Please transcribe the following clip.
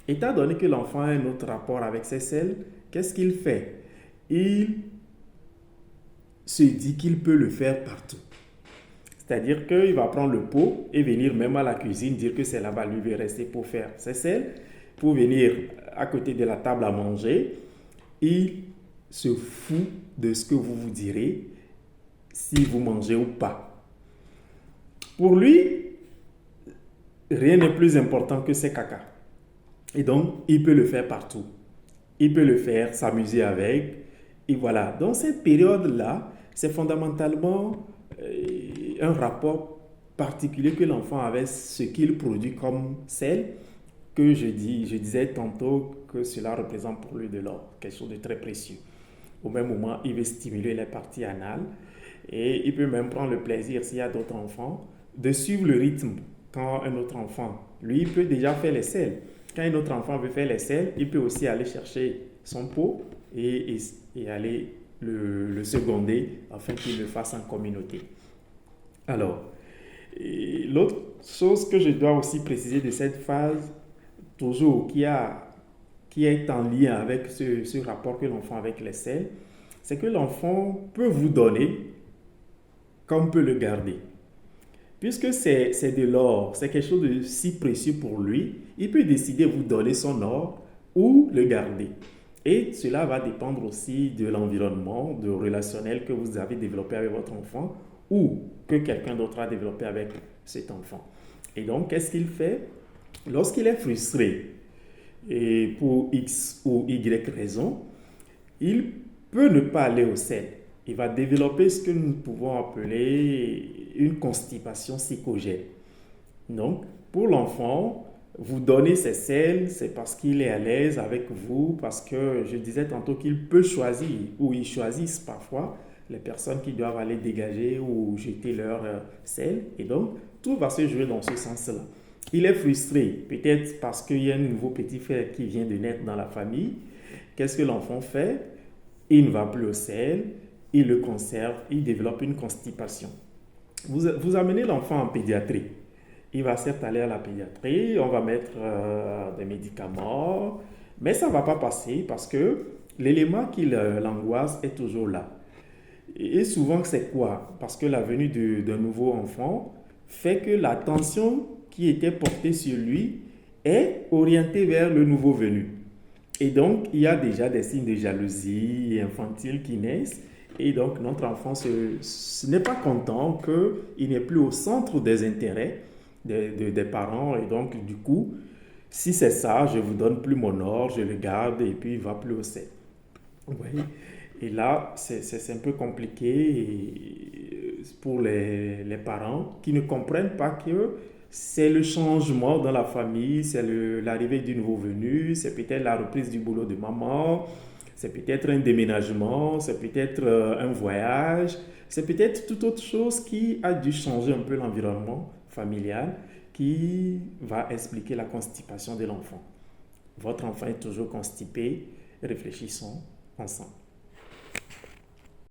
Étant donné que l'enfant a un autre rapport avec ses selles, qu'est-ce qu'il fait? Il se dit qu'il peut le faire partout. C'est-à-dire qu'il va prendre le pot et venir même à la cuisine dire que c'est là-bas, lui veut rester pour faire ses selles, pour venir à côté de la table à manger. Il se fout de ce que vous vous direz, si vous mangez ou pas. Pour lui, rien n'est plus important que ses caca. Et donc, il peut le faire partout. Il peut le faire, s'amuser avec. Et voilà. Dans cette période-là, c'est fondamentalement un rapport particulier que l'enfant a avec ce qu'il produit comme sel, que je disais tantôt que cela représente pour lui de l'or, quelque chose de très précieux. Au même moment, il veut stimuler les parties anales et il peut même prendre le plaisir, s'il y a d'autres enfants, de suivre le rythme quand un autre enfant, lui, il peut déjà faire les selles. Quand un autre enfant veut faire les selles, il peut aussi aller chercher son pot et aller le seconder afin qu'il le fasse en communauté. Alors, l'autre chose que je dois aussi préciser de cette phase, toujours qui est en lien avec ce rapport que l'enfant a avec les selles, c'est que l'enfant peut vous donner comme peut le garder. Puisque c'est de l'or, c'est quelque chose de si précieux pour lui, il peut décider de vous donner son or ou le garder. Et cela va dépendre aussi de l'environnement, de relationnel que vous avez développé avec votre enfant ou que quelqu'un d'autre a développé avec cet enfant. Et donc, qu'est-ce qu'il fait? Lorsqu'il est frustré et pour X ou Y raison, il peut ne pas aller au sel. Il va développer ce que nous pouvons appeler une constipation psychogène. Donc, pour l'enfant, vous donnez ses selles, c'est parce qu'il est à l'aise avec vous, parce que je disais tantôt qu'il peut choisir, ou ils choisissent parfois les personnes qui doivent aller dégager ou jeter leur selles. Et donc, tout va se jouer dans ce sens-là. Il est frustré, peut-être parce qu'il y a un nouveau petit frère qui vient de naître dans la famille. Qu'est-ce que l'enfant fait? Il ne va plus au sel, il le conserve, il développe une constipation. Vous amenez l'enfant en pédiatrie. Il va certes aller à la pédiatrie, on va mettre des médicaments, mais ça ne va pas passer parce que l'élément qui l'angoisse est toujours là. Et souvent, c'est quoi? Parce que la venue d'un nouveau enfant fait que l'attention qui était portée sur lui est orientée vers le nouveau venu. Et donc, il y a déjà des signes de jalousie infantile qui naissent. Et donc, notre enfant n'est pas content qu'il n'est plus au centre des intérêts des parents. Et donc, du coup, si c'est ça, je ne vous donne plus mon or, je le garde et puis il ne va plus au sein. Vous voyez? Et là, c'est un peu compliqué pour les parents qui ne comprennent pas que c'est le changement dans la famille, c'est l'arrivée du nouveau venu, c'est peut-être la reprise du boulot de maman, c'est peut-être un déménagement, c'est peut-être un voyage, c'est peut-être toute autre chose qui a dû changer un peu l'environnement familial qui va expliquer la constipation de l'enfant. Votre enfant est toujours constipé, réfléchissons ensemble.